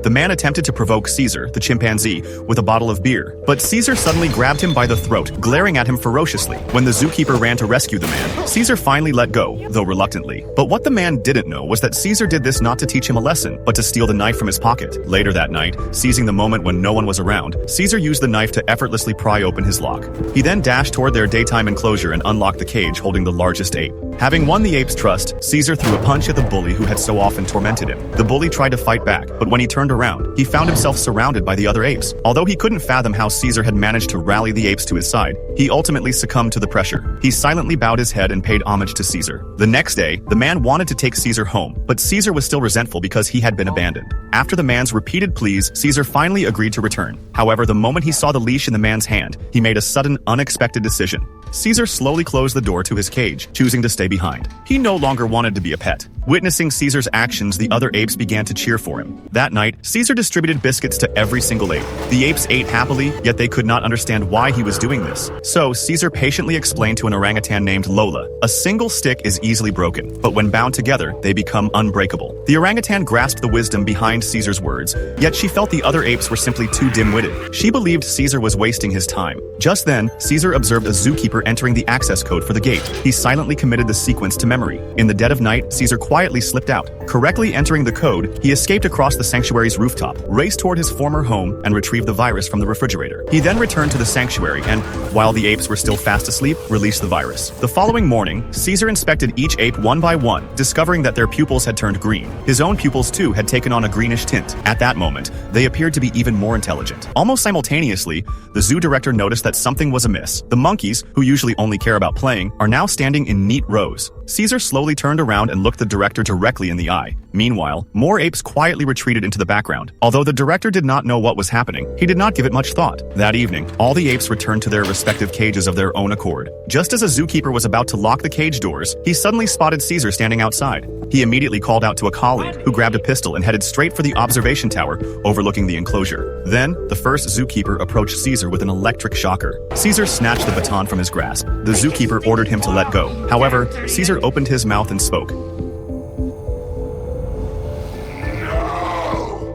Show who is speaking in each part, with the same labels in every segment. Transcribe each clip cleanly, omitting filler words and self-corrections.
Speaker 1: The man attempted to provoke Caesar, the chimpanzee, with a bottle of beer, but Caesar suddenly grabbed him by the throat, glaring at him ferociously. When the zookeeper ran to rescue the man, Caesar finally let go, though reluctantly. But what the man didn't know was that Caesar did this not to teach him a lesson, but to steal the knife from his pocket. Later that night, seizing the moment when no one was around, Caesar used the knife to effortlessly pry open his lock. He then dashed toward their daytime enclosure and unlocked the cage holding the largest ape. Having won the ape's trust, Caesar threw a punch at the bully who had so often tormented him. The bully tried to fight back, but when he turned around, he found himself surrounded by the other apes. Although he couldn't fathom how Caesar had managed to rally the apes to his side, he ultimately succumbed to the pressure. He silently bowed his head and paid homage to Caesar. The next day, the man wanted to take Caesar home, but Caesar was still resentful because he had been abandoned. After the man's repeated pleas, Caesar finally agreed to return. However, the moment he saw the leash in the man's hand, he made a sudden, unexpected decision. Caesar slowly closed the door to his cage, choosing to stay behind. He no longer wanted to be a pet. Witnessing Caesar's actions, the other apes began to cheer for him. That night, Caesar distributed biscuits to every single ape. The apes ate happily, yet they could not understand why he was doing this. So, Caesar patiently explained to an orangutan named Lola, a single stick is easily broken, but when bound together, they become unbreakable. The orangutan grasped the wisdom behind Caesar's words, yet she felt the other apes were simply too dim-witted. She believed Caesar was wasting his time. Just then, Caesar observed a zookeeper entering the access code for the gate. He silently committed the sequence to memory. In the dead of night, Caesar quietly slipped out. Correctly entering the code, he escaped across the sanctuary's rooftop, raced toward his former home, and retrieved the virus from the refrigerator. He then returned to the sanctuary and, while the apes were still fast asleep, released the virus. The following morning, Caesar inspected each ape one by one, discovering that their pupils had turned green. His own pupils too had taken on a greenish tint. At that moment, they appeared to be even more intelligent. Almost simultaneously, the zoo director noticed that something was amiss. The monkeys, who usually only care about playing, are now standing in neat rows. Caesar slowly turned around and looked the director directly in the eye. Meanwhile, more apes quietly retreated into the background. Although the director did not know what was happening, he did not give it much thought. That evening, all the apes returned to their respective cages of their own accord. Just as a zookeeper was about to lock the cage doors, he suddenly spotted Caesar standing outside. He immediately called out to a colleague, who grabbed a pistol and headed straight for the observation tower overlooking the enclosure. Then, the first zookeeper approached Caesar with an electric shocker. Caesar snatched the baton from his grasp. The zookeeper ordered him to let go. However, Caesar opened his mouth and spoke.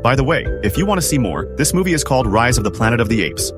Speaker 1: By the way, if you want to see more, this movie is called Rise of the Planet of the Apes.